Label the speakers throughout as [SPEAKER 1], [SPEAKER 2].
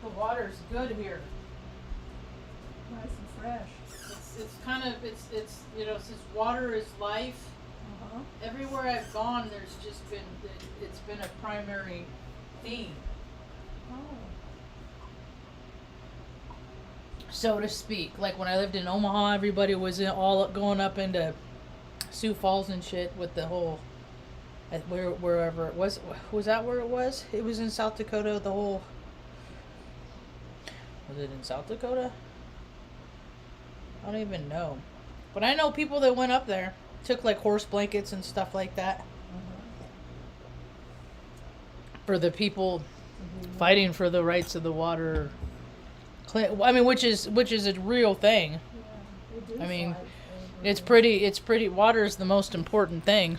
[SPEAKER 1] The water's good here.
[SPEAKER 2] Nice and fresh.
[SPEAKER 1] It's kind of it's you know, since water is life. Everywhere I've gone, there's just been it's been a primary theme,
[SPEAKER 2] Oh.
[SPEAKER 1] so to speak. Like when I lived in Omaha, everybody was all going up into Sioux Falls and shit with the whole wherever it was. Was that where it was? It was in South Dakota. The whole was it in South Dakota? I don't even know, but I know people that went up there. Took like horse blankets and stuff like that for the people fighting for the rights of the water. I mean, which is a real thing.
[SPEAKER 2] Yeah,
[SPEAKER 1] I mean, it's pretty. Water is the most important thing.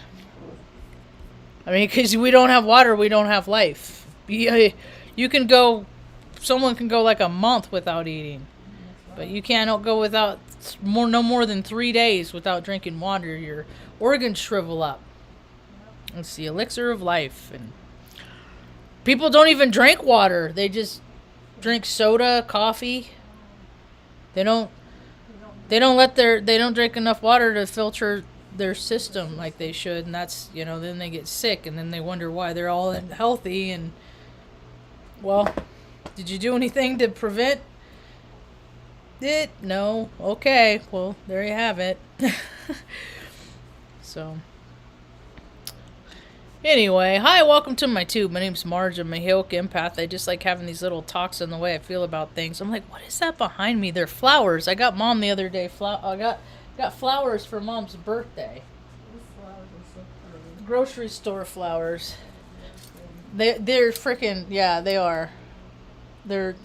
[SPEAKER 1] I mean, because we don't have water, we don't have life. You can go, someone can go like a month without eating, but you can't go without no more than 3 days without drinking water. Your organs shrivel up. It's the elixir of life, and people don't even drink water. They just drink soda, coffee. They don't drink enough water to filter their system like they should, and that's, then they get sick, and then they wonder why they're all healthy. And well, did you do anything to prevent it? No. Okay, well, there you have it. So anyway, hi, welcome to my tube. My name's Marge. I'm a Heoic empath. I just like having these little talks on the way I feel about things. I'm like, what is that behind me? They're flowers. I got Mom the other day. I got flowers for Mom's birthday.
[SPEAKER 2] These flowers are so pretty.
[SPEAKER 1] Grocery store flowers. They're freaking, yeah, they are. There's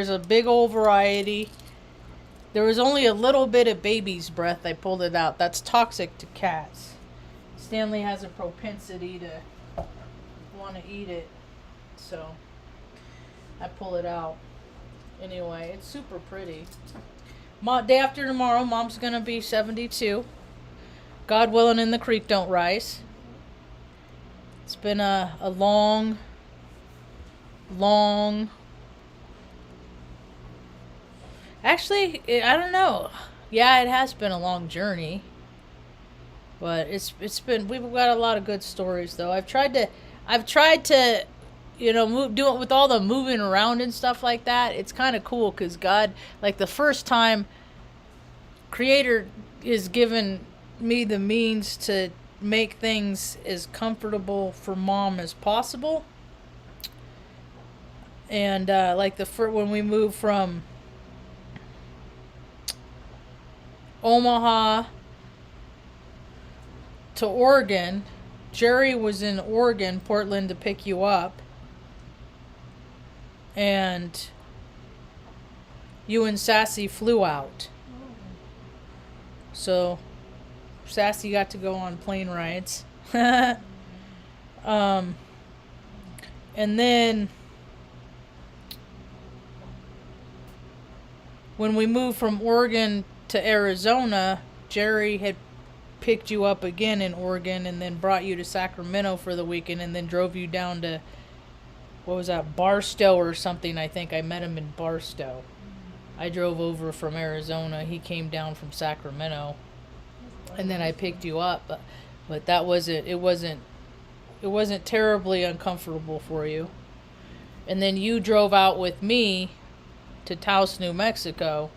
[SPEAKER 1] a big old variety. There was only a little bit of baby's breath. I pulled it out. That's toxic to cats. Stanley has a propensity to want to eat it, so I pull it out. Anyway, it's super pretty. Day after tomorrow, Mom's gonna be 72. God willing, and the creek don't rise. It's been a long Actually, I don't know. Yeah, it has been a long journey. But we've got a lot of good stories though. I've tried to do it with all the moving around and stuff like that. It's kind of cool because God, like the first time, Creator has given me the means to make things as comfortable for Mom as possible. And like when we moved from Omaha to Oregon, Jerry was in Oregon, Portland, to pick you up, and you and Sassy flew out. So Sassy got to go on plane rides. And then when we moved from Oregon to Arizona, Jerry had picked you up again in Oregon and then brought you to Sacramento for the weekend and then drove you down to, what was that, Barstow or something. I think I met him in Barstow. I drove over from Arizona. He came down from Sacramento, and then I picked you up. But that wasn't. It wasn't terribly uncomfortable for you. And then you drove out with me to Taos, New Mexico.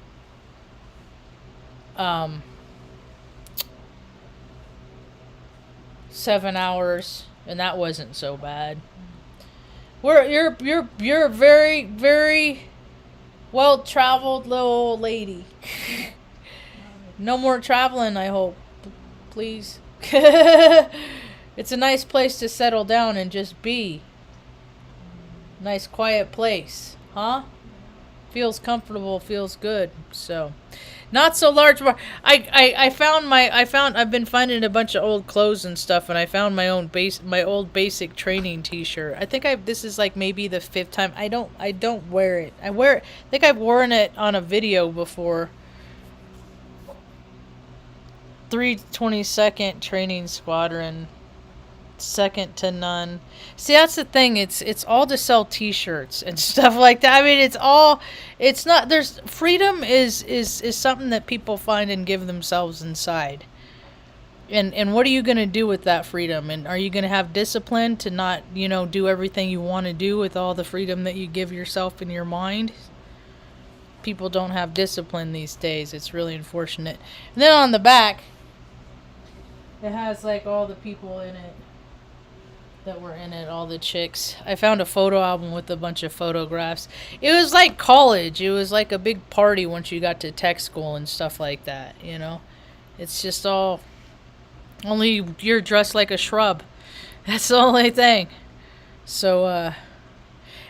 [SPEAKER 1] 7 hours, and that wasn't so bad. You're a very, very well traveled little old lady. No more traveling, I hope. Please. It's a nice place to settle down and just be. Nice quiet place, huh? Feels comfortable, feels good. So not so large. I've been finding a bunch of old clothes and stuff, and I found my old basic training T-shirt. I think this is like maybe the 5th time. I don't wear it. I think I've worn it on a video before. 322nd Training Squadron second to none. See, that's the thing. It's all to sell T-shirts and stuff like that. I mean, it's all. It's not. There's freedom is something that people find and give themselves inside. And what are you going to do with that freedom? And are you going to have discipline to not, do everything you want to do with all the freedom that you give yourself in your mind? People don't have discipline these days. It's really unfortunate. And then on the back, it has like all the people in it that were in it, all the chicks. I found a photo album with a bunch of photographs. It was like college. It was like a big party once you got to tech school and stuff like that, It's just all... Only you're dressed like a shrub. That's the only thing. So,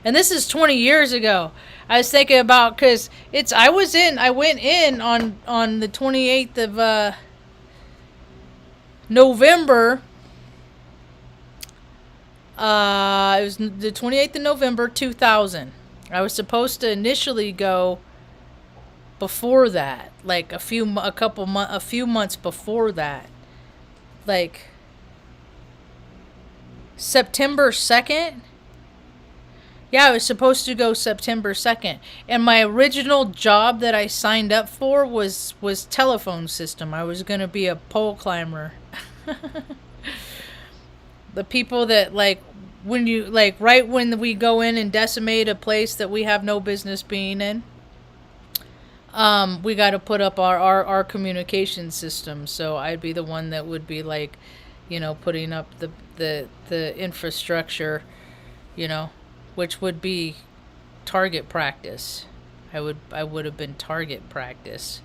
[SPEAKER 1] and this is 20 years ago. I was thinking about, because I went in on the 28th of November. It was the 28th of November, 2000. I was supposed to initially go before that, like a few months before that. Like September 2nd. Yeah, I was supposed to go September 2nd. And my original job that I signed up for was telephone system. I was going to be a pole climber. The people that right when we go in and decimate a place that we have no business being in, we got to put up our communication system. So I'd be the one that would be like, putting up the infrastructure, which would be target practice. I would have been target practice.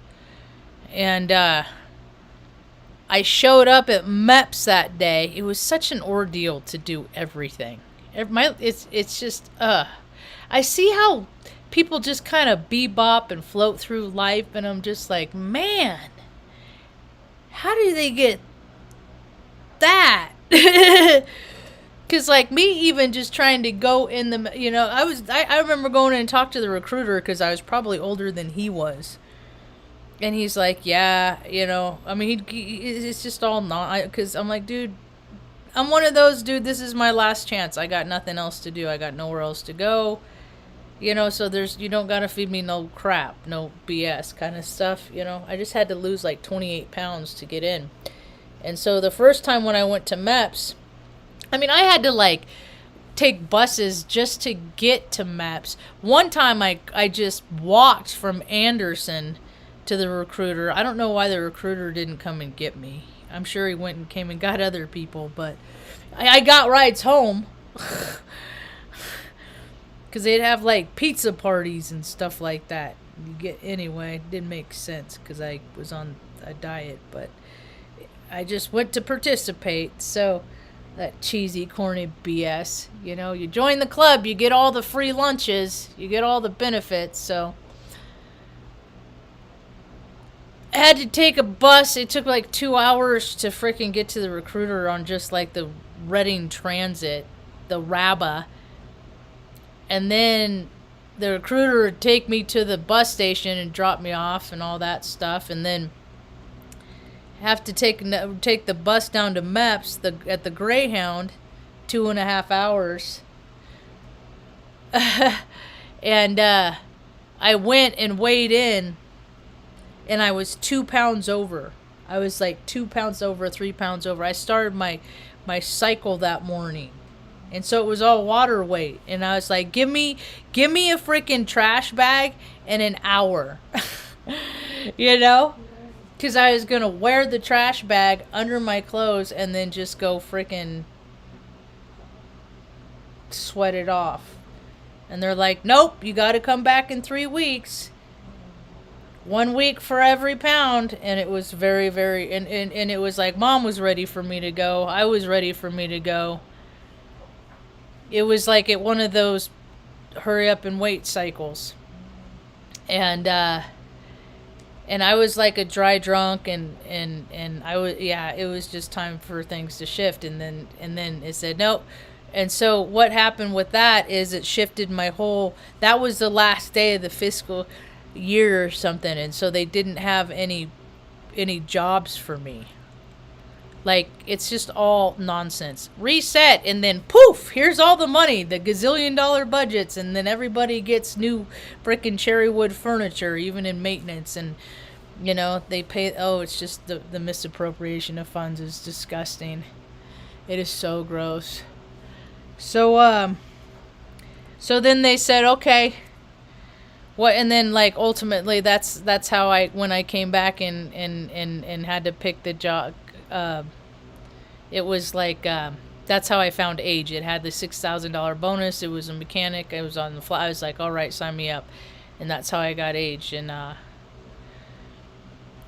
[SPEAKER 1] And I showed up at MEPS that day. It was such an ordeal to do everything. It's just I see how people just kind of bebop and float through life, and I'm just like, man, how do they get that? Because like me, even just trying to go in the, I remember going in and talk to the recruiter because I was probably older than he was. And he's like, yeah, I mean, it's just all not, because I'm like, dude, I'm one of those, dude, this is my last chance. I got nothing else to do. I got nowhere else to go. So you don't gotta feed me no crap, no BS kind of stuff, I just had to lose like 28 pounds to get in. And so the first time when I went to MEPS, I mean, I had to like take buses just to get to MEPS. One time I just walked from Anderson to the recruiter. I don't know why the recruiter didn't come and get me. I'm sure he went and came and got other people, but I got rides home. Because they'd have like pizza parties and stuff like that. Anyway, it didn't make sense because I was on a diet, but I just went to participate. So that cheesy, corny BS. You join the club, you get all the free lunches, you get all the benefits. So I had to take a bus. It took like 2 hours to freaking get to the recruiter on just like the Reading Transit, the RABA. And then the recruiter would take me to the bus station and drop me off and all that stuff. And then have to take the bus down to MEPS at the Greyhound, 2.5 hours. And I went and weighed in, and I was 2 pounds over. I was like 2 pounds over, 3 pounds over. I started my cycle that morning. And so it was all water weight. And I was like, give me a freaking trash bag and an hour. Because I was going to wear the trash bag under my clothes and then just go freaking sweat it off. And they're like, nope, you got to come back in 3 weeks. 1 week for every pound. And it was very, very, and it was like, Mom was ready for me to go. I was ready for me to go. It was like one of those hurry up and wait cycles. And I was like a dry drunk, and I was, it was just time for things to shift. And then it said, nope. And so what happened with that is it shifted that was the last day of the fiscal year or something. And so they didn't have any jobs for me. Like, it's just all nonsense. Reset, and then poof, here's all the money, the gazillion-dollar budgets, and then everybody gets new frickin' cherry wood furniture, even in maintenance, and, you know, they pay, oh, it's just the misappropriation of funds is disgusting. It is so gross. So, so then they said, okay, what, and then, like, ultimately, that's how when I came back and had to pick the job, it was like, that's how I found Age. It had the $6,000 bonus. It was a mechanic. It was on the fly. I was like, all right, sign me up. And that's how I got Age. And I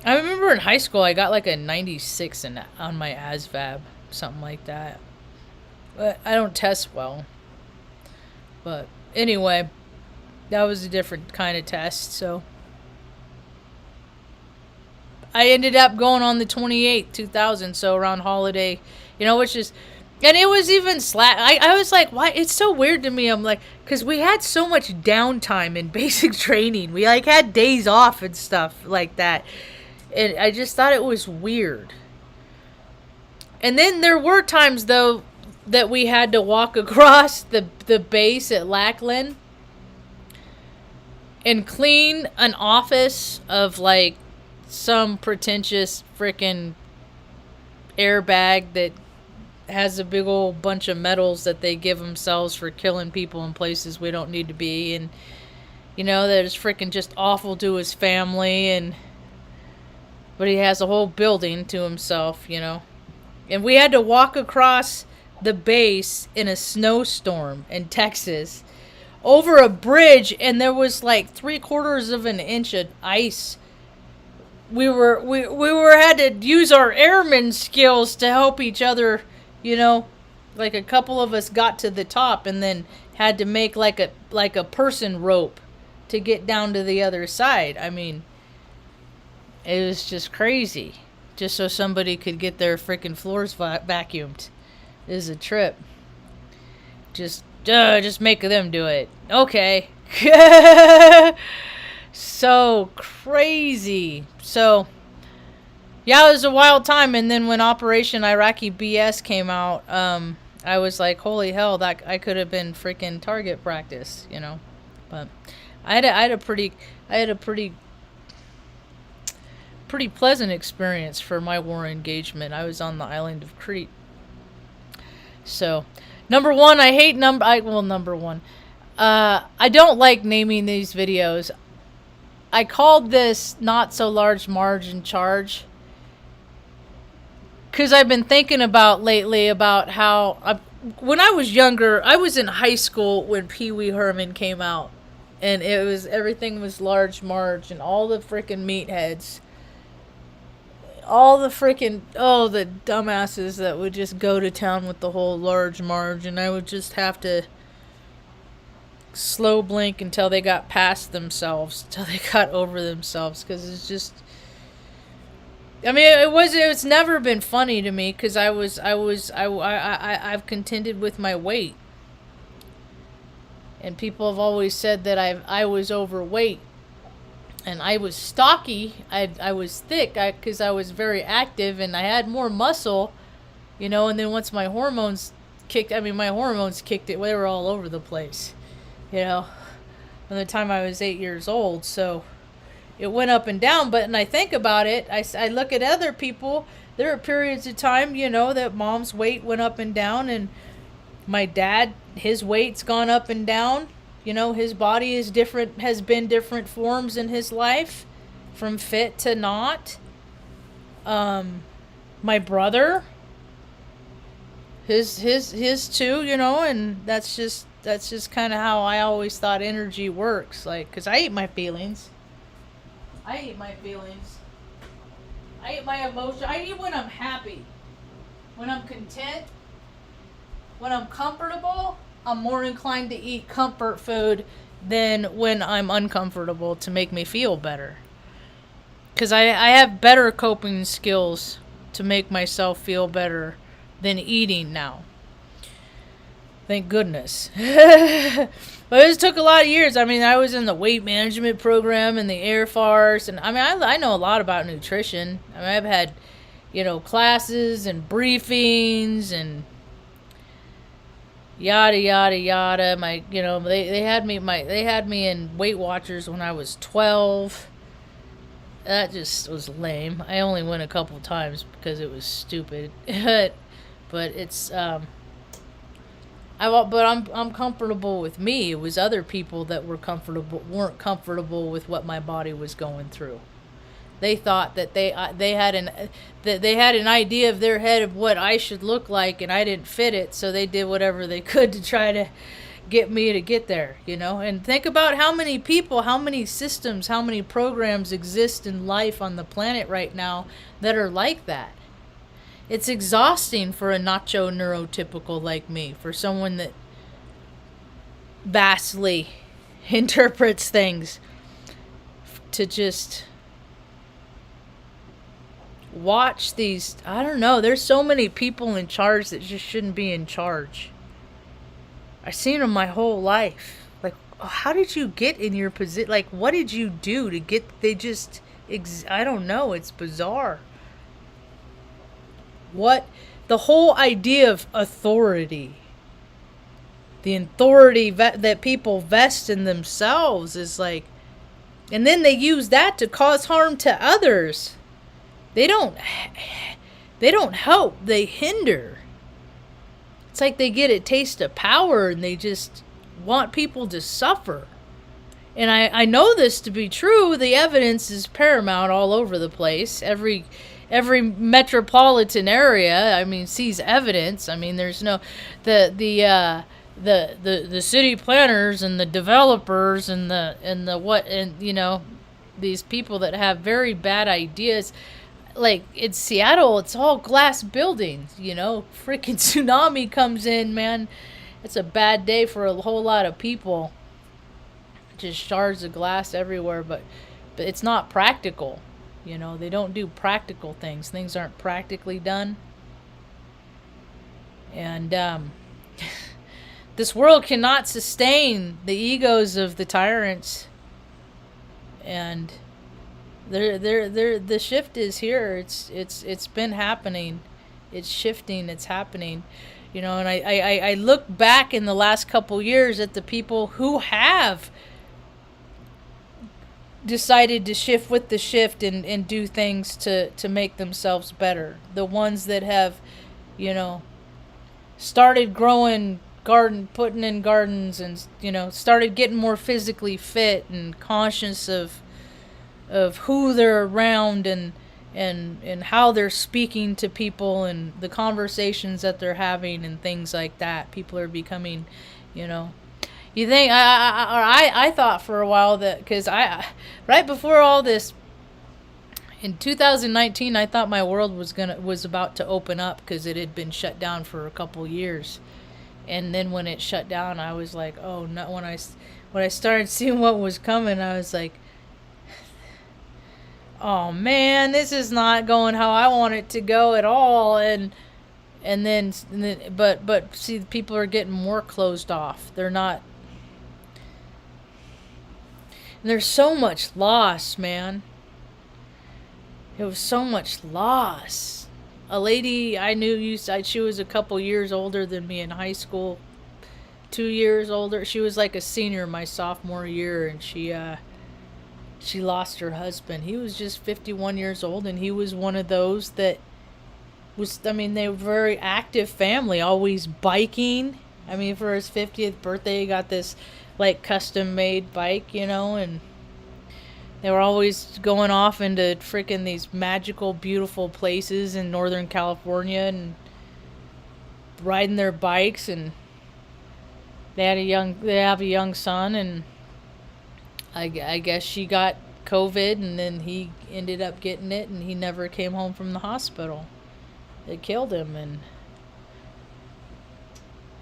[SPEAKER 1] remember in high school, I got like a 96 on my ASVAB, something like that. But I don't test well. But anyway, that was a different kind of test, so I ended up going on the 28th, 2000, so around holiday, you know, which is, and it was even I was like, why? It's so weird to me. I'm like, because we had so much downtime in basic training. We, like, had days off and stuff like that. And I just thought it was weird. And then there were times, though, that we had to walk across the base at Lackland and clean an office of, like, some pretentious frickin' airbag that has a big old bunch of medals that they give themselves for killing people in places we don't need to be, and, you know, that is frickin' just awful to his family, and but he has a whole building to himself, you know. And we had to walk across the base in a snowstorm in Texas over a bridge, and there was like 3/4 of an inch of ice. We had to use our airman skills to help each other, you know. Like, a couple of us got to the top and then had to make like a person rope to get down to the other side. I mean, it was just crazy. Just so somebody could get their freaking floors vacuumed. It was a trip. Just make them do it. Okay. So crazy. So, yeah, it was a wild time. And then when Operation Iraqi BS came out, I was like, holy hell, that I could have been freaking target practice, you know. But I had a pretty pleasant experience for my war engagement. I was on the island of Crete. So, number one, I hate number one. I don't like naming these videos. I called this Not So Large Marge in Charge, because I've been thinking about lately about how, when I was younger, I was in high school when Pee Wee Herman came out. And everything was Large Marge and all the freaking meatheads. All the freaking, the dumbasses that would just go to town with the whole Large Marge, and I would just have to slow blink until they got past themselves, until they got over themselves, because it's just, I mean, it's never been funny to me, because I've contended with my weight, and people have always said that I was overweight. And I was stocky. I was thick because I was very active and I had more muscle, you know. And then once my hormones kicked it. They were all over the place, you know. By the time I was 8 years old, so it went up and down. But when I think about it, I look at other people. There are periods of time, you know, that mom's weight went up and down, and my dad, his weight's gone up and down. You know, his body is different, has been different forms in his life, from fit to not. My brother, his too, you know, and that's just kind of how I always thought energy works. Like, 'cause I eat my feelings. I eat my emotion. I eat when I'm happy. When I'm content. When I'm comfortable. I'm more inclined to eat comfort food than when I'm uncomfortable, to make me feel better. Because I have better coping skills to make myself feel better than eating now. Thank goodness. But it took a lot of years. I mean, I was in the weight management program in the Air Force. And I mean, I know a lot about nutrition. I mean, I've had, classes and briefings and yada yada yada. They had me in Weight Watchers when I was 12. That just was lame. I only went a couple times because it was stupid. But it's I'm comfortable with me. It was other people that weren't comfortable with what my body was going through. They thought that they had an idea of their head of what I should look like, and I didn't fit it, so they did whatever they could to try to get me to get there, And think about how many people, how many systems, how many programs exist in life on the planet right now that are like that. It's exhausting for a nacho neurotypical like me, for someone that vastly interprets things, to just watch these. I don't know, there's so many people in charge that just shouldn't be in charge. I've seen them my whole life. Like, how did you get in your position? Like, what did you do to get? I don't know. It's bizarre. The whole idea of authority, the authority that people vest in themselves is like, and then they use that to cause harm to others. They don't help. They hinder. It's like they get a taste of power and they just want people to suffer. And I know this to be true. The evidence is paramount all over the place. Every metropolitan area, sees evidence. There's no the city planners and the developers and these people that have very bad ideas. Like in Seattle, it's all glass buildings, freaking tsunami comes in, man. It's a bad day for a whole lot of people. Just shards of glass everywhere, but it's not practical. They don't do practical things. Things aren't practically done. And this world cannot sustain the egos of the tyrants. And the shift is here. It's been happening. It's shifting. It's happening. And I look back in the last couple years at the people who have decided to shift with the shift and do things to make themselves better. The ones that have, started growing putting in gardens and, started getting more physically fit and conscious of who they're around and how they're speaking to people and the conversations that they're having and things like that. People are becoming, you think I thought for a while that, because right before all this in 2019, I thought my world was about to open up because it had been shut down for a couple years. And then when it shut down, I was like, oh no. When I started seeing what was coming, I was like, oh man, this is not going how I want it to go at all. But see, people are getting more closed off. They're not. There's so much loss, man. It was so much loss. A lady I knew she was a couple years older than me in high school. 2 years older. She was like a senior my sophomore year, and she lost her husband. He was just 51 years old, and he was one of those that was, they were a very active family, always biking. For his 50th birthday, he got this like custom made bike, and they were always going off into freaking these magical, beautiful places in Northern California and riding their bikes. And they have a young son, and I guess she got COVID, and then he ended up getting it, and he never came home from the hospital. It killed him, and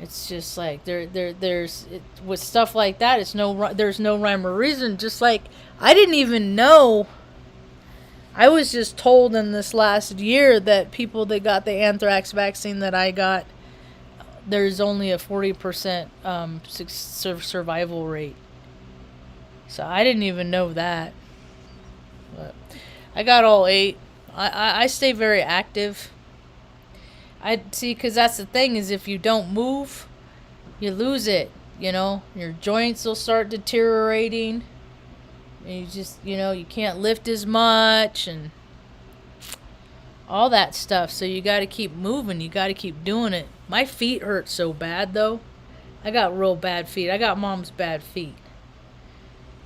[SPEAKER 1] it's just like with stuff like that, there's no rhyme or reason. Just like I didn't even know. I was just told in this last year that people that got the anthrax vaccine that I got, there's only a 40% survival rate. So I didn't even know that. But I got all 8. I stay very active. I see, because that's the thing is if you don't move, you lose it. You know, your joints will start deteriorating. And you just, you can't lift as much and all that stuff. So you got to keep moving. You got to keep doing it. My feet hurt so bad though. I got real bad feet. I got mom's bad feet.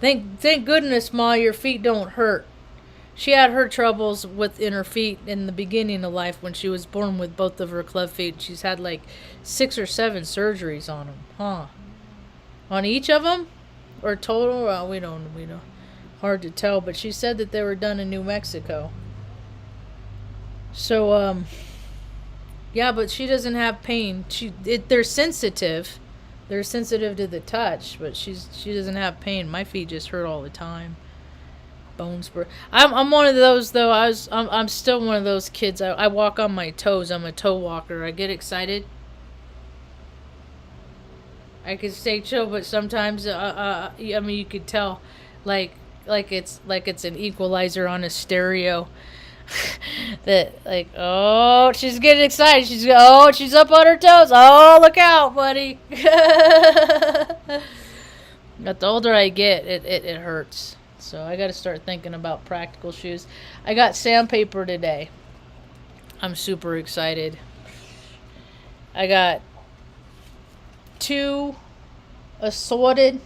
[SPEAKER 1] Thank goodness, Ma, your feet don't hurt. She had her troubles in her feet in the beginning of life when she was born with both of her club feet. She's had like 6 or 7 surgeries on them, huh? On each of them, or total? Well, we don't. Hard to tell. But she said that they were done in New Mexico. So yeah, but she doesn't have pain. They're sensitive. They're sensitive to the touch, but she doesn't have pain. My feet just hurt all the time. Bones were. I'm one of those though. I'm still one of those kids. I walk on my toes. I'm a toe walker. I get excited. I can stay chill, but sometimes I mean you could tell, like it's an equalizer on a stereo. That like, oh, she's getting excited. She's up on her toes. Oh, look out, buddy. But the older I get, it hurts. So I got to start thinking about practical shoes. I got sandpaper today. I'm super excited. I got 2 assorted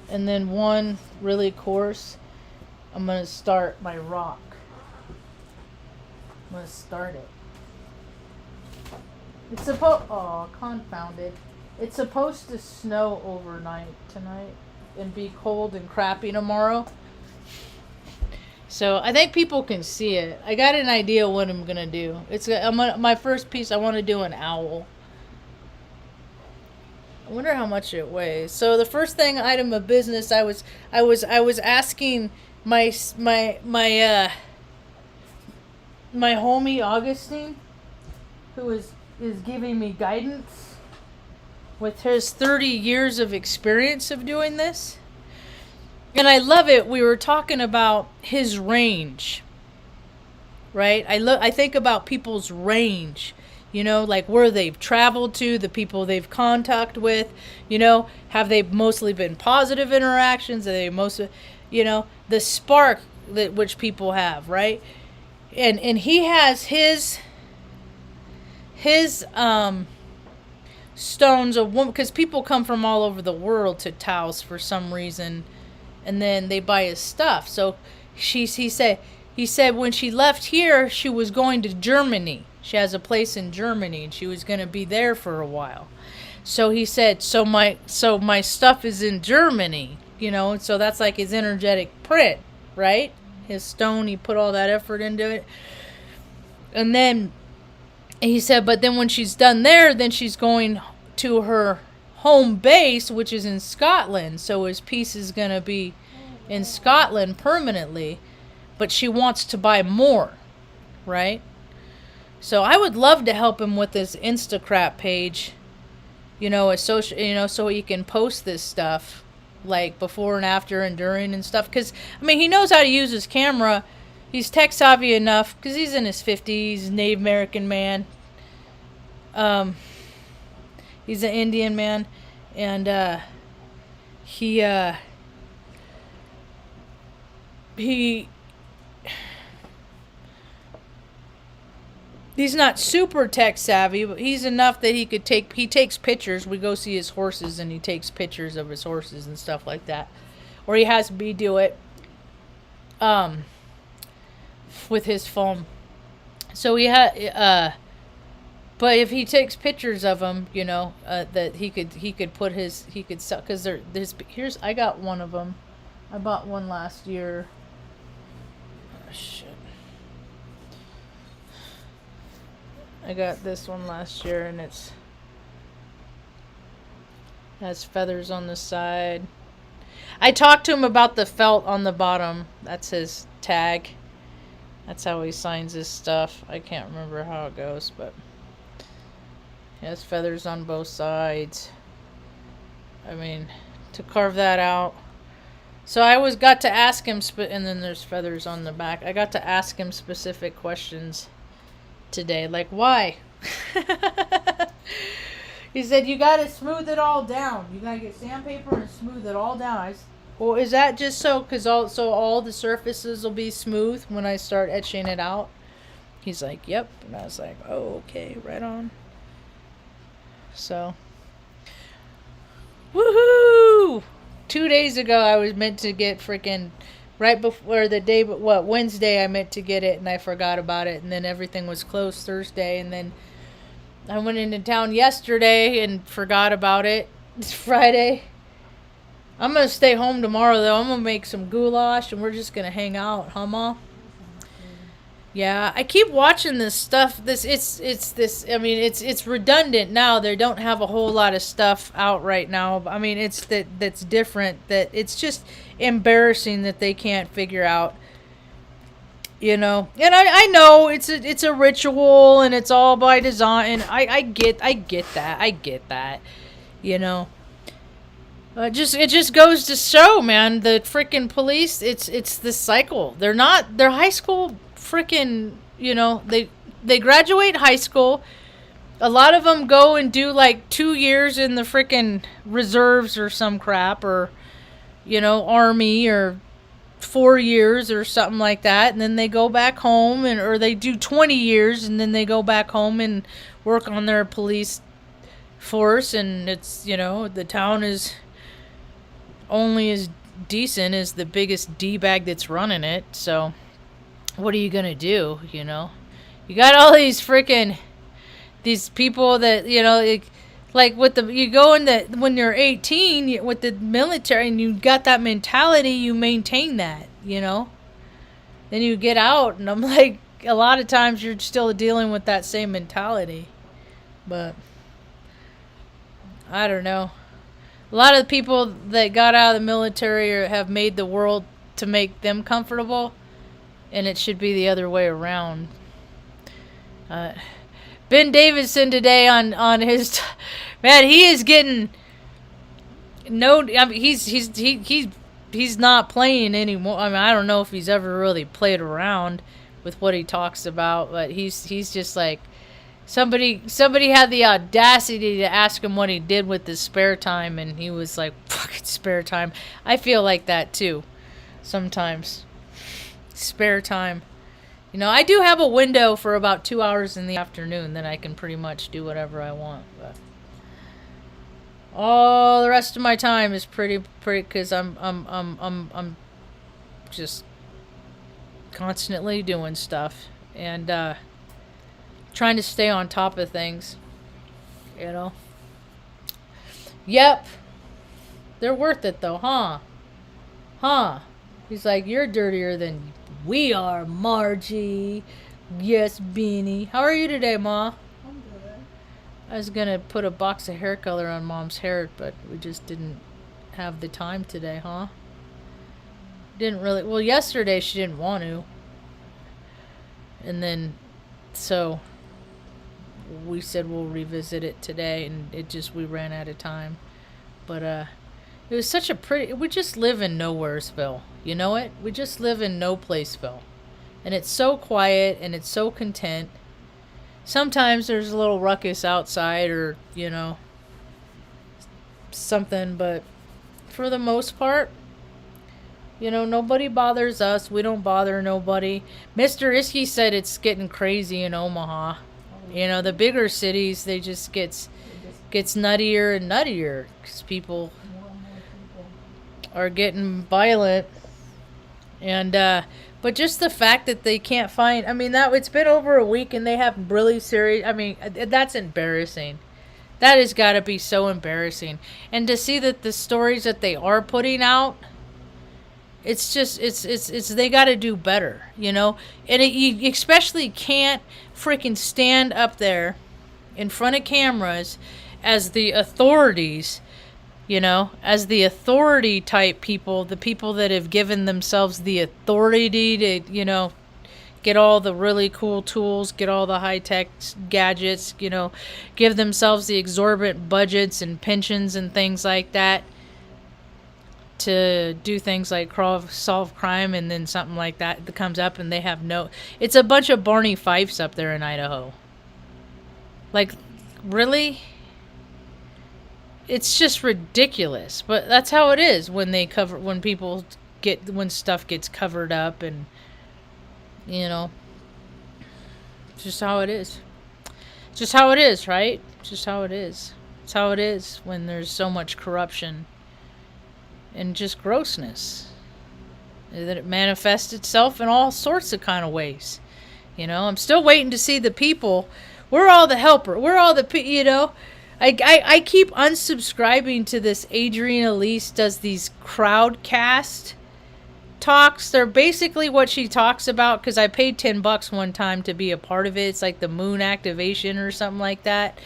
[SPEAKER 1] and then 1 really coarse. I'm going to start my rock. I'm going to start it. It's confounded. It's supposed to snow overnight tonight and be cold and crappy tomorrow. So I think people can see it. I got an idea what I'm gonna do. My first piece. I want to do an owl. I wonder how much it weighs. So the first item of business, I was asking my homie Augustine, who is giving me guidance with his 30 years of experience of doing this. And I love it. We were talking about his range, right? I think about people's range, like where they've traveled to, the people they've contact with, have they mostly been positive interactions? Are they mostly, the spark that which people have, right? And he has his stones of woman, because people come from all over the world to Taos for some reason. And then they buy his stuff. So he said when she left here, she was going to Germany. She has a place in Germany, and she was going to be there for a while. So he said, so my stuff is in Germany, So that's like his energetic print, right? His stone. He put all that effort into it. And then he said, but then when she's done there, then she's going to her home base, which is in Scotland. So his piece is going to be in Scotland permanently, but she wants to buy more, right? So I would love to help him with this Instacrap page, a social, so he can post this stuff like before and after and during and stuff. Because he knows how to use his camera. He's tech savvy enough because he's in his 50s, Native American man. He's an Indian man, and he's not super tech savvy, but he's enough that he takes pictures. We go see his horses, and he takes pictures of his horses and stuff like that, or he has me do it with his phone. So he had but if he takes pictures of them, that he could sell, because here's, I got one of them. I bought one last year. Oh, shit. I got this one last year, and has feathers on the side. I talked to him about the felt on the bottom. That's his tag. That's how he signs his stuff. I can't remember how it goes, but he has feathers on both sides. To carve that out. So I got to ask him, and then there's feathers on the back. I got to ask him specific questions today, like why. He said you got to smooth it all down. You got to get sandpaper and smooth it all down. Well, is that just because all the surfaces will be smooth when I start etching it out? He's like, yep. And I was like, oh, okay, right on. So, woohoo! 2 days ago, I was meant to get freaking right before the day, but Wednesday I meant to get it, and I forgot about it, and then everything was closed Thursday, and then I went into town yesterday and forgot about it. It's Friday. I'm gonna stay home tomorrow though. I'm gonna make some goulash, and we're just gonna hang out, huh, Ma? Yeah, I keep watching this stuff. I mean, it's redundant now. They don't have a whole lot of stuff out right now. I mean, that's different. That it's just embarrassing that they can't figure out. And I know it's a ritual and it's all by design. And I get that. It just goes to show, man. The freaking police. It's the cycle. They're high school. Freaking, they graduate high school. A lot of them go and do like 2 years in the freaking reserves or some crap, or army, or 4 years or something like that, and then they go back home, or they do 20 years and then they go back home and work on their police force, and it's the town is only as decent as the biggest D-bag that's running it. So what are you gonna do? You got all these people that like with you go in when you're 18 with the military, and you got that mentality, you maintain that. Then you get out, and I'm like, a lot of times you're still dealing with that same mentality. But I don't know. A lot of the people that got out of the military have made the world to make them comfortable. And it should be the other way around. Ben Davidson today on his man, he is getting he's not playing anymore. I mean, I don't know if he's ever really played around with what he talks about, but he's just like somebody had the audacity to ask him what he did with his spare time, and he was like, fucking spare time. I feel like that too sometimes. Spare time. I do have a window for about 2 hours in the afternoon that I can pretty much do whatever I want, but all the rest of my time is pretty because I'm just constantly doing stuff and trying to stay on top of things. Yep. They're worth it though, huh? He's like, you're dirtier than we are, Margie. Yes, Beanie. How are you today, Ma?
[SPEAKER 2] I'm good.
[SPEAKER 1] I was gonna put a box of hair color on Mom's hair, but we just didn't have the time today, huh? Didn't really. Well, yesterday she didn't want to. And then, so we said we'll revisit it today, and we ran out of time. But, it was such a pretty... We just live in Nowheresville. You know it? We just live in No Placeville. And it's so quiet, and it's so content. Sometimes there's a little ruckus outside, or, something, but for the most part, nobody bothers us. We don't bother nobody. Mr. Iskey said it's getting crazy in Omaha. The bigger cities, they just gets nuttier and nuttier because people are getting violent. And but just the fact that they can't find, that it's been over a week and they have really serious, that's embarrassing. That has got to be so embarrassing. And to see that the stories that they are putting out, it's just it's they got to do better, and you especially can't freaking stand up there in front of cameras as the authorities, as the authority type people, the people that have given themselves the authority to, get all the really cool tools, get all the high-tech gadgets, give themselves the exorbitant budgets and pensions and things like that, to do things like solve crime, and then something like that comes up and they have no. It's a bunch of Barney Fifes up there in Idaho. Like, really? It's just ridiculous. But that's how it is when when stuff gets covered up, and you know, it's just how it is. Just how it is, right? Just how it is. It's how it is when there's so much corruption and just grossness. That it manifests itself in all sorts of kind of ways. You know, I'm still waiting to see the people. We're all the helper. We're all the, you know. I keep unsubscribing to this. Adrienne Elise does these crowdcast talks. They're basically what she talks about, because I paid $10 one time to be a part of it. It's like the moon activation or something like that.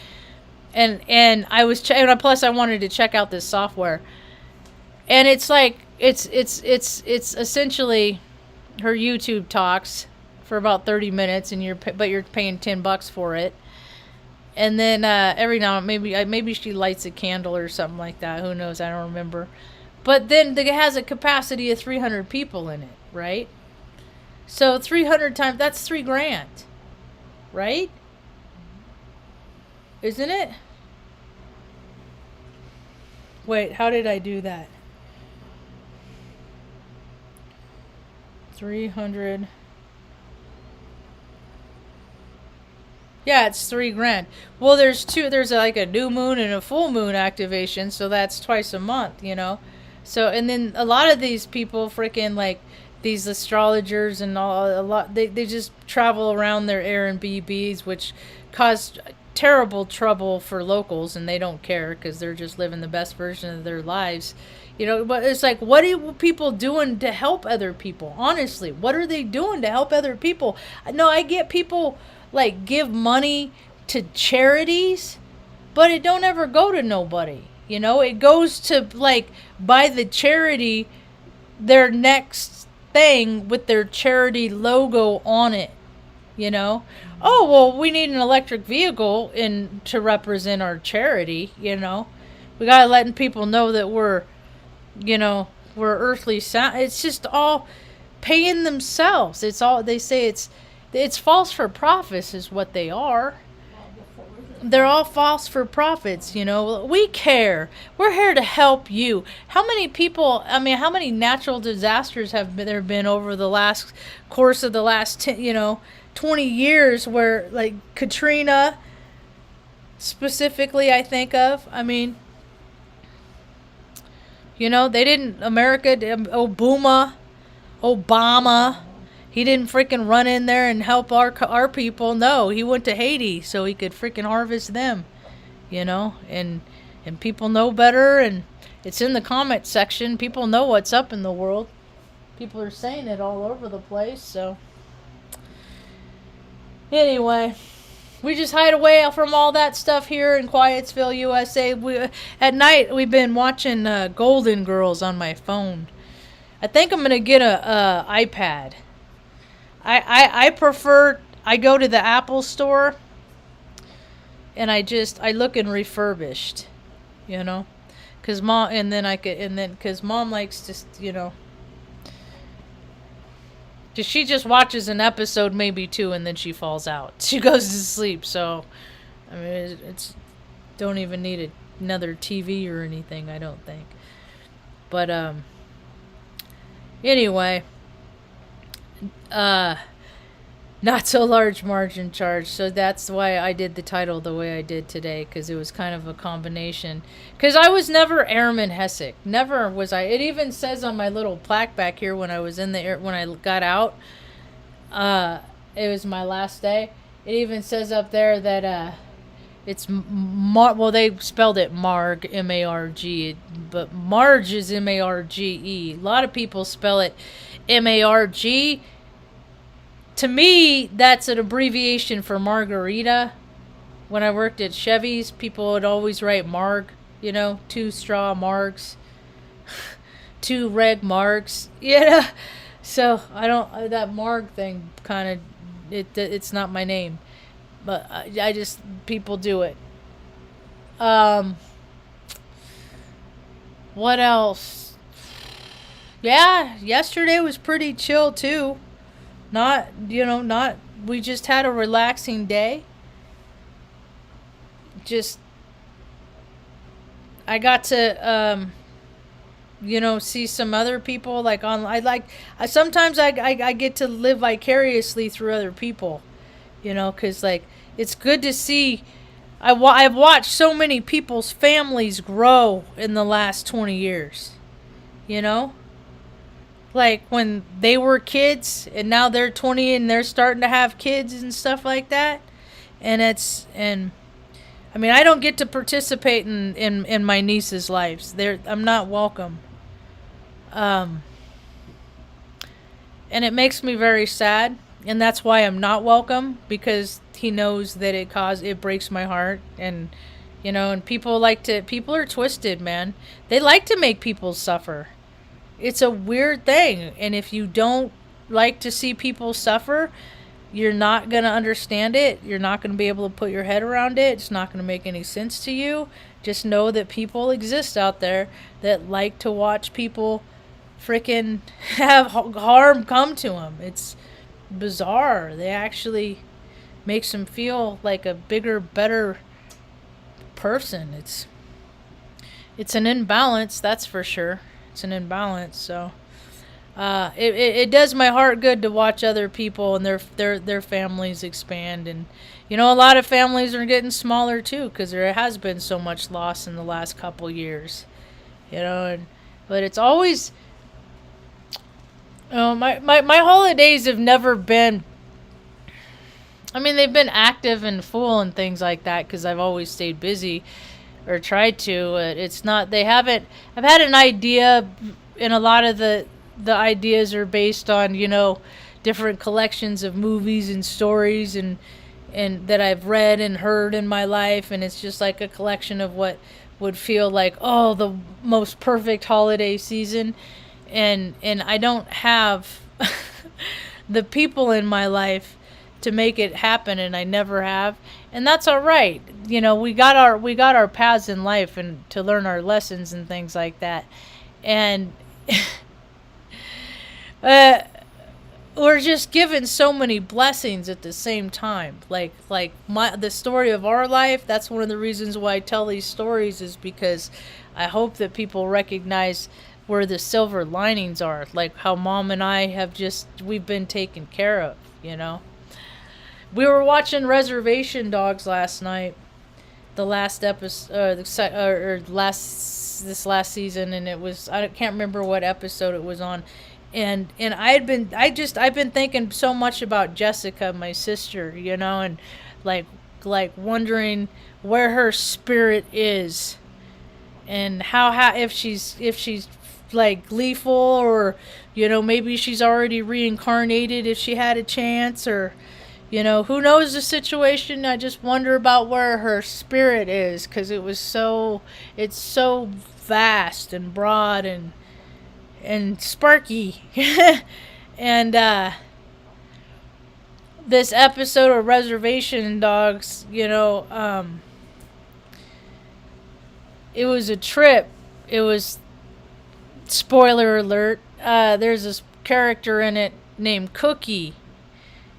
[SPEAKER 1] And I was plus I wanted to check out this software. And it's like it's essentially her YouTube talks for about 30 minutes, and you're paying $10 for it. And then every now and maybe she lights a candle or something like that. Who knows? I don't remember. But then it has a capacity of 300 people in it, right? So 300 times, that's $3,000, right? Isn't it? Wait, how did I do that? 300. Yeah, it's $3,000. Well, there's like a new moon and a full moon activation, so that's twice a month, you know. So, and then a lot of these people freaking, like, these astrologers and they just travel around their Airbnbs, which cause terrible trouble for locals, and they don't care because they're just living the best version of their lives. You know, but it's like, what are people doing to help other people? Honestly, what are they doing to help other people? No, I get people like give money to charities, but it don't ever go to nobody. You know, it goes to like buy the charity their next thing with their charity logo on it. You know, oh well, we need an electric vehicle to represent our charity. You know, we gotta letting people know that we're earthly sound. It's just all paying themselves. It's all, they say it's false for profits is what they are. They're all false for profits, you know. We care. We're here to help you. How many people, I mean, how many natural disasters have there been over the last 20 years where, like, Katrina specifically I think of. I mean, you know, they didn't, Obama, he didn't freaking run in there and help our people. No, he went to Haiti so he could freaking harvest them, you know, and people know better, and it's in the comment section. People know what's up in the world. People are saying it all over the place, so. Anyway, we just hide away from all that stuff here in Quietsville, USA. At night, we've been watching Golden Girls on my phone. I think I'm going to get a iPad. I prefer, I go to the Apple store and I look in refurbished, you know, cause mom likes to, you know, she just watches an episode, maybe two, and then she falls out. She goes to sleep. So, I mean, it's don't even need another TV or anything, I don't think. But anyway, not so large margin charge. So that's why I did the title the way I did today, because it was kind of a combination. Because I was never Airman Hessick. Never was I. It even says on my little plaque back here when I was in the air, when I got out, it was my last day. It even says up there that it's well, they spelled it Marg, M-A-R-G, but Marge is M-A-R-G-E. A lot of people spell it M-A-R-G. To me, that's an abbreviation for margarita. When I worked at Chevy's, people would always write Marg, you know, 2 straw Margs, 2 reg Margs, yeah. So I don't, that Marg thing kind of, it's not my name, but I just, people do it. What else? Yeah, yesterday was pretty chill too. Not, not, we just had a relaxing day. Just, I got to, see some other people like on, sometimes I get to live vicariously through other people, because like, it's good to see. I've watched so many people's families grow in the last 20 years, you know? Like when they were kids and now they're 20 and they're starting to have kids and stuff like that. And I mean, I don't get to participate in my niece's lives. I'm not welcome. Um, and it makes me very sad. And that's why I'm not welcome, because he knows that it breaks my heart. And people are twisted, man. They like to make people suffer. It's a weird thing. And if you don't like to see people suffer, you're not going to understand it. You're not going to be able to put your head around it. It's not going to make any sense to you. Just know that people exist out there that like to watch people freaking have harm come to them. It's bizarre. They actually makes them feel like a bigger, better person. It's an imbalance, that's for sure. It's an imbalance. So it does my heart good to watch other people and their families expand. And a lot of families are getting smaller too, because there has been so much loss in the last couple years. But it's always, my holidays have never been, I mean, they've been active and full and things like that, because I've always stayed busy or tried to. It's not, they haven't, I've had an idea, and a lot of the ideas are based on, different collections of movies and stories and that I've read and heard in my life. And it's just like a collection of what would feel like, oh, the most perfect holiday season. And I don't have the people in my life to make it happen, and I never have, and that's all right. We got our paths in life and to learn our lessons and things like that, and we're just given so many blessings at the same time. Like the story of our life. That's one of the reasons why I tell these stories, is because I hope that people recognize where the silver linings are, like how Mom and I we've been taken care of. We were watching Reservation Dogs last night, the last episode, this last season, and I can't remember what episode it was on, and I've been thinking so much about Jessica, my sister, and like wondering where her spirit is, and how if she's like gleeful, or maybe she's already reincarnated if she had a chance, or who knows the situation. I just wonder about where her spirit is, because it's so vast and broad and sparky. And this episode of Reservation Dogs, it was a trip. It was, spoiler alert, there's this character in it named Cookie.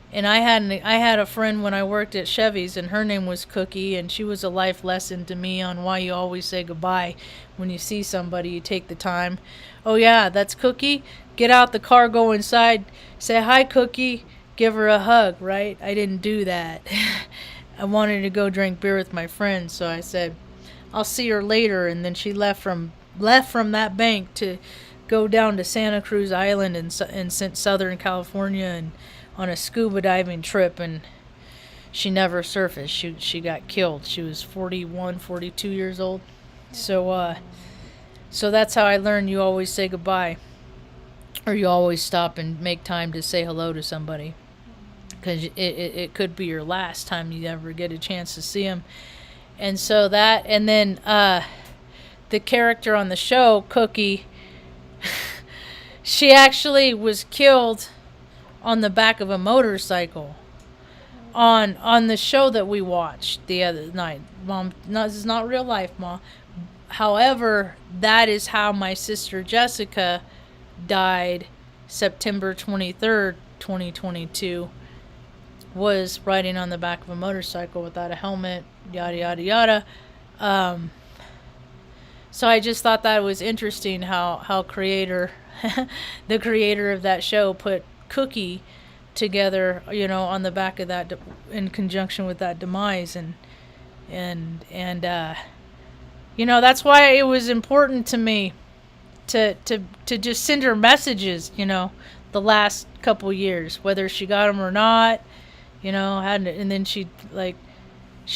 [SPEAKER 1] And I had a friend when I worked at Chevy's, and her name was Cookie, and she was a life lesson to me on why you always say goodbye when you see somebody. You take the time. Oh yeah, that's Cookie. Get out the car, go inside, say hi, Cookie, give her a hug. Right? I didn't do that. I wanted to go drink beer with my friends, so I said, I'll see her later. And then she left from that bank to go down to Santa Cruz Island in Southern California, and on a scuba diving trip, and she never surfaced. She got killed. She was 41, 42 years old. So that's how I learned you always say goodbye, or you always stop and make time to say hello to somebody, because it could be your last time you ever get a chance to see them. And so that, and then the character on the show, Cookie, she actually was killed on the back of a motorcycle on the show that we watched the other night. Mom, no, this is not real life, Mom. However, that is how my sister Jessica died September 23rd, 2022, was riding on the back of a motorcycle without a helmet, yada, yada, yada. So I just thought that was interesting how creator, the creator of that show put Cookie together, on the back of that in conjunction with that demise. And that's why it was important to me to just send her messages, the last couple years, whether she got them or not, and then she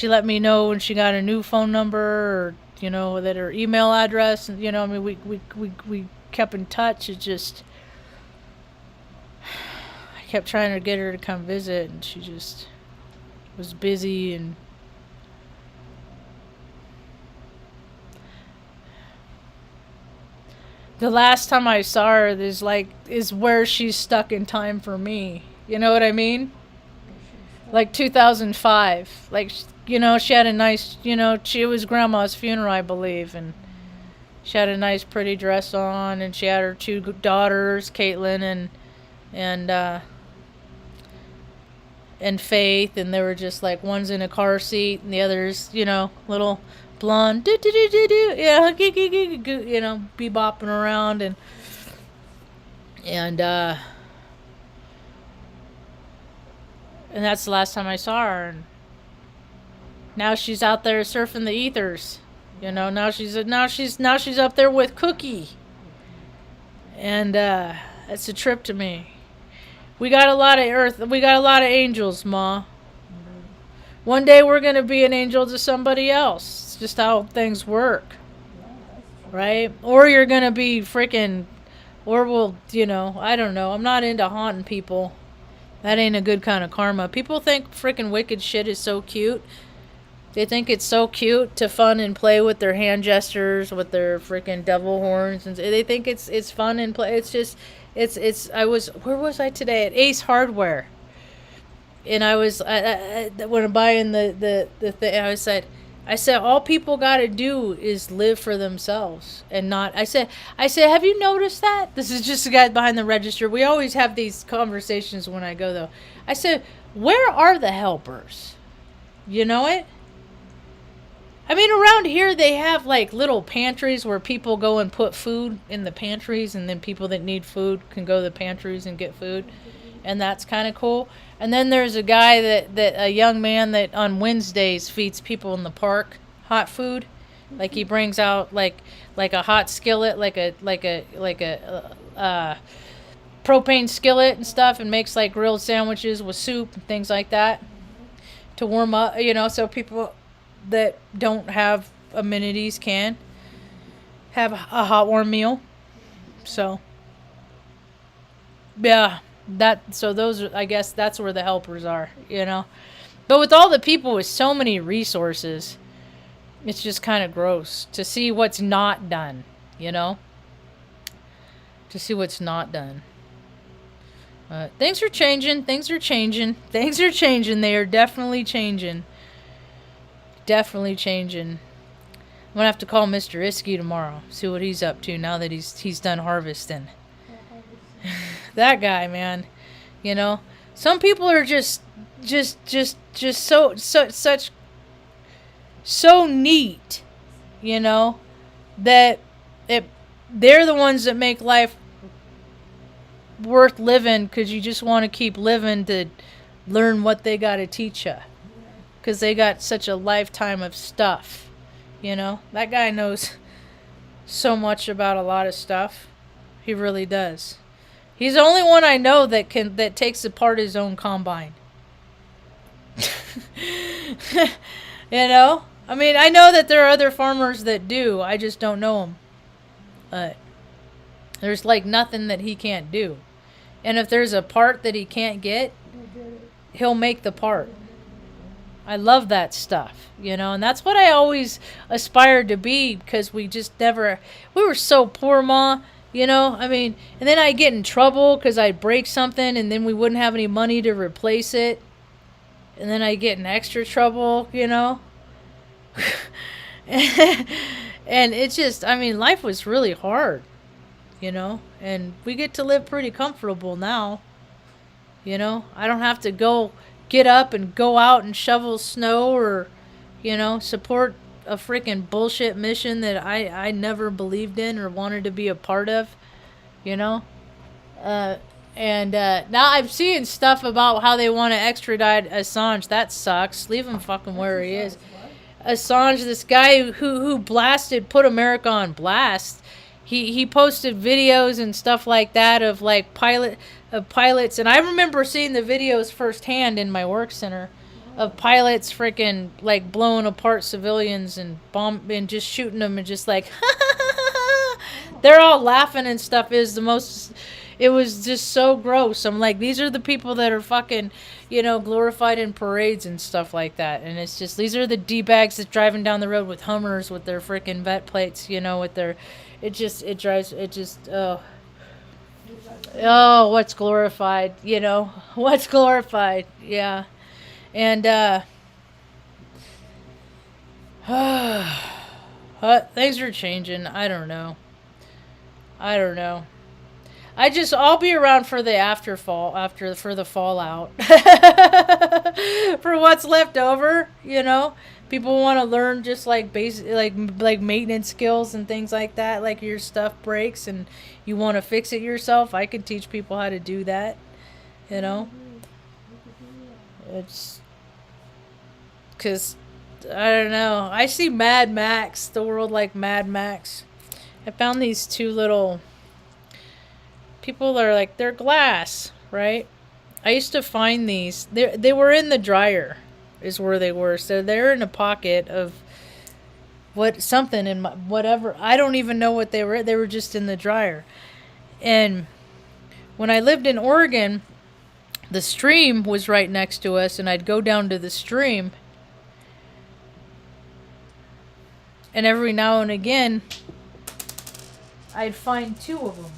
[SPEAKER 1] let me know when she got a new phone number, or that her email address, and we kept in touch. It just, I kept trying to get her to come visit, and she just was busy. And the last time I saw her is where she's stuck in time for me. You know what I mean? Like 2005. She had a nice, it was Grandma's funeral, I believe, and she had a nice pretty dress on, and she had her two daughters, Caitlin and Faith, and they were just like, one's in a car seat and the other's, little blonde, bebopping around, and that's the last time I saw her. And now she's out there surfing the ethers. Now she's up there with Cookie. And it's a trip to me. We got a lot of earth. We got a lot of angels, Ma. One day we're going to be an angel to somebody else. It's just how things work. Right? Or you're going to be freaking, or we'll, I don't know. I'm not into haunting people. That ain't a good kind of karma. People think freaking wicked shit is so cute. They think it's so cute to fun and play with their hand gestures, with their freaking devil horns, and they think it's fun and play. It's just, where was I today? At Ace Hardware. And I was, when I'm buying the thing, I said, all people got to do is live for themselves and not, I said, have you noticed that? This is just a guy behind the register. We always have these conversations when I go, though. I said, where are the helpers? You know it? I mean, around here they have like little pantries where people go and put food in the pantries, and then people that need food can go to the pantries and get food. And that's kind of cool. And then there's a guy a young man that on Wednesdays feeds people in the park hot food. Like he brings out like a hot skillet, like a propane skillet and stuff, and makes like grilled sandwiches with soup and things like that to warm up, so people that don't have amenities can have a hot warm meal. So yeah. Those are, I guess that's where the helpers are, But with all the people with so many resources, it's just kind of gross to see what's not done, To see what's not done. Things are changing. They are definitely changing. Definitely changing. I'm going to have to call Mr. Iskey tomorrow, see what he's up to now that he's done harvesting. That guy, man, some people are just so neat, that they're the ones that make life worth living, because you just want to keep living to learn what they got to teach you, because they got such a lifetime of stuff, That guy knows so much about a lot of stuff. He really does. He's the only one I know that takes apart his own combine. I mean, I know that there are other farmers that do. I just don't know them. But there's like nothing that he can't do. And if there's a part that he can't get, he'll make the part. I love that stuff, and that's what I always aspired to be, because we were so poor, Ma. I mean, and then I'd get in trouble because I'd break something, and then we wouldn't have any money to replace it. And then I'd get in extra trouble, And it's just, I mean, life was really hard. you know, and we get to live pretty comfortable now. You know, I don't have to go get up and go out and shovel snow or, you know, support a freaking bullshit mission that I never believed in or wanted to be a part of, you know. Uh, and now I'm seeing stuff about how they want to extradite Assange. That sucks. Leave him fucking where he is. Assange, this guy who put America on blast. He posted videos and stuff like that of like pilots, and I remember seeing the videos firsthand in my work center of pilots freaking like blowing apart civilians and just shooting them and just like they're all laughing and stuff. It was just so gross. I'm like, these are the people that are fucking, you know, glorified in parades and stuff like that. And it's just, these are the D-bags that's driving down the road with Hummers with their freaking vet plates, you know, with their, oh, what's glorified, you know, what's glorified, yeah. And, things are changing. I don't know. I'll be around for the for the fallout. For what's left over, you know. People want to learn just like basic, like maintenance skills and things like that. Like your stuff breaks and you want to fix it yourself. I can teach people how to do that, you know. It's because I don't know. I see Mad Max, the world like Mad Max. I found these two little people are like, they're glass, right? I used to find these. They were in the dryer, is where they were. So they're in a pocket of something in my whatever. I don't even know what they were. They were just in the dryer. And when I lived in Oregon, the stream was right next to us, and I'd go down to the stream. And every now and again, I'd find two of them.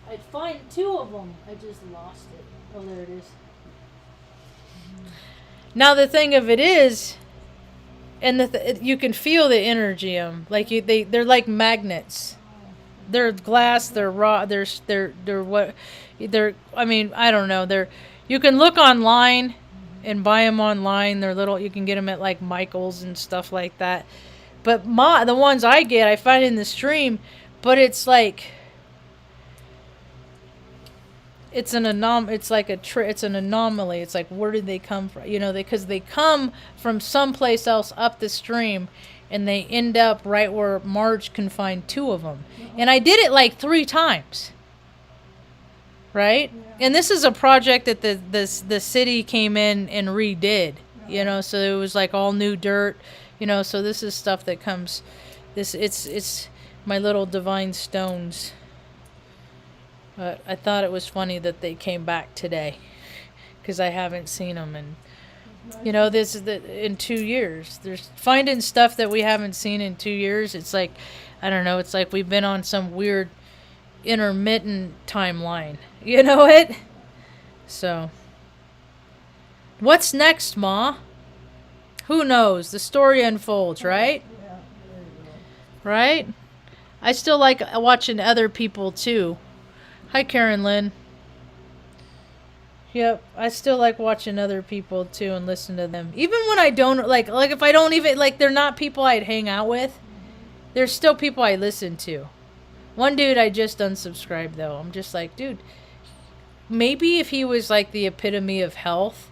[SPEAKER 1] I just lost it. Oh, there it is. Now the thing of it is, and you can feel the energy of them. Like they're like magnets. They're glass. They're raw. They're what? They're. I mean, I don't know. You can look online and buy them online. They're little. You can get them at like Michael's and stuff like that. But the ones I get, I find in the stream. But it's like. It's an anomaly. It's like, where did they come from? You know, because they come from someplace else up the stream, and they end up right where Marge can find two of them. And I did it like 3 times. Right? Yeah. And this is a project that the city came in and redid. You know, so it was like all new dirt. You know, so this is stuff that comes. It's my little divine stones. But I thought it was funny that they came back today, because I haven't seen them, and you know, this is in 2 years. There's finding stuff that we haven't seen in 2 years. It's like, I don't know. It's like we've been on some weird intermittent timeline. You know what? So, what's next, Ma? Who knows? The story unfolds, right?
[SPEAKER 2] Yeah, there you go.
[SPEAKER 1] Right? I still like watching other people too. Hi, Karen Lynn. Yep, I still like watching other people too and listen to them. Even when I don't like if I don't even like, they're not people I'd hang out with. There's still people I listen to. One dude I just unsubscribed though. I'm just like, dude, maybe if he was like the epitome of health,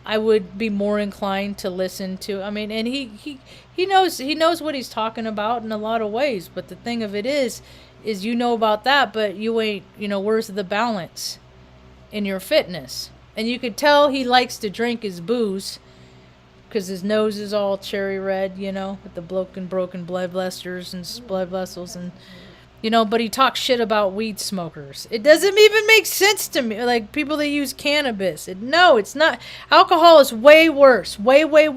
[SPEAKER 1] I would be more inclined to listen to. I mean, and he knows what he's talking about in a lot of ways. But the thing of it is you know about that, but you ain't, you know, where's the balance in your fitness? And you could tell he likes to drink his booze because his nose is all cherry red, you know, with the broken blood vessels and blood vessels, and you know, but he talks shit about weed smokers. It doesn't even make sense to me. Like people that use cannabis. No, it's not. Alcohol is way worse. Way worse.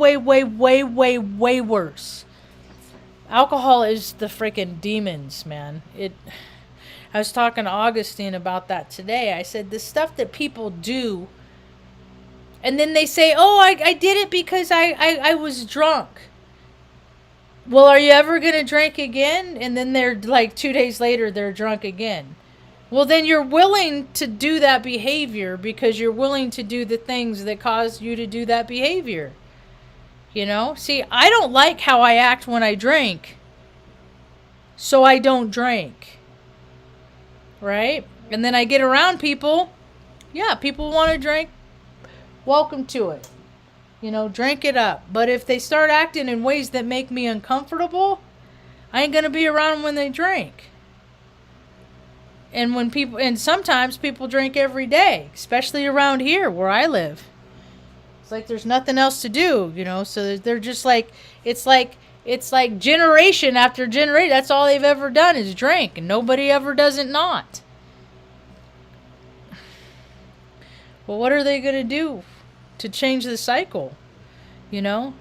[SPEAKER 1] Alcohol is the freaking demons, man. I was talking to Augustine about that today. I said, the stuff that people do, and then they say, oh, I did it because I was drunk. Well, are you ever going to drink again? And then they're like 2 days later, they're drunk again. Well, then you're willing to do that behavior because you're willing to do the things that cause you to do that behavior. You know? See, I don't like how I act when I drink, so I don't drink. Right? And then I get around people. Yeah, people want to drink. Welcome to it. You know, drink it up. But if they start acting in ways that make me uncomfortable, I ain't going to be around when they drink. And sometimes people drink every day, especially around here where I live. It's like there's nothing else to do, you know, so they're just like, it's like generation after generation. That's all they've ever done is drink, and nobody ever does it not. Well, what are they going to do to change the cycle? You know?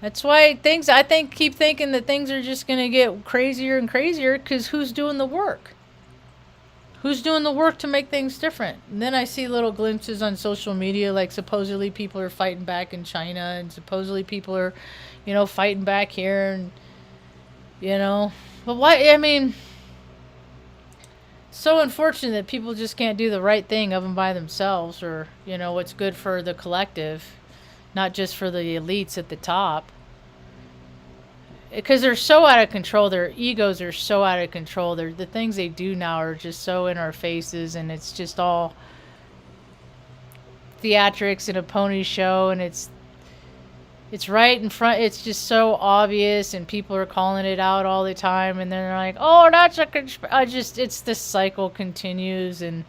[SPEAKER 1] That's why keep thinking that things are just going to get crazier and crazier, because who's doing the work? Who's doing the work to make things different? And then I see little glimpses on social media, like supposedly people are fighting back in China, and supposedly people are, you know, fighting back here, and, you know. But why, I mean, so unfortunate that people just can't do the right thing of them by themselves, or, you know, what's good for the collective, not just for the elites at the top. Because they're so out of control, their egos are so out of control. The things they do now are just so in our faces, and it's just all theatrics and a pony show, and it's right in front. It's just so obvious, and people are calling it out all the time, and they're like, "Oh, that's a it's this cycle continues, and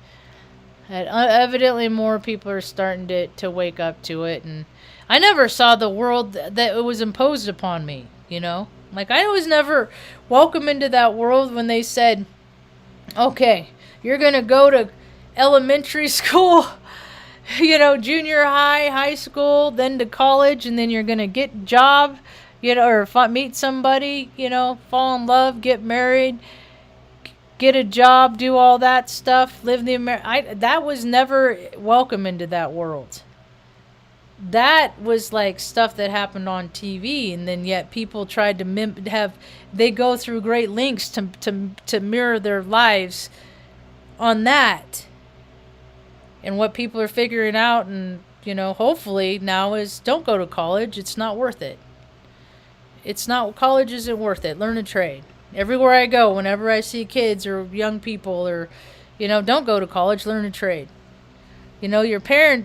[SPEAKER 1] evidently more people are starting to wake up to it. And I never saw the world that it was imposed upon me. You know, like I was never welcome into that world when they said, okay, you're going to go to elementary school, you know, junior high, high school, then to college, and then you're going to get a job, you know, or meet somebody, you know, fall in love, get married, get a job, do all that stuff, live the that was never welcome into that world. That was like stuff that happened on TV, and then yet people tried to they go through great lengths to mirror their lives on that. And what people are figuring out, and, you know, hopefully now, is don't go to college. It's not worth it. College isn't worth it. Learn a trade. Everywhere I go, whenever I see kids or young people, or, you know, don't go to college, learn a trade. You know, you're paying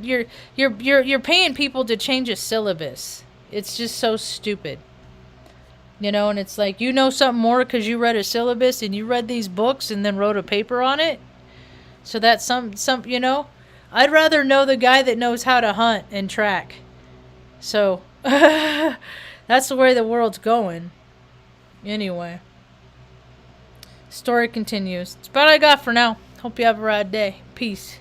[SPEAKER 1] people to change a syllabus. It's just so stupid. You know, and it's like, you know something more because you read a syllabus and you read these books and then wrote a paper on it. So that's some you know, I'd rather know the guy that knows how to hunt and track. So that's the way the world's going. Anyway, story continues. It's about all I got for now. Hope you have a rad day. Peace.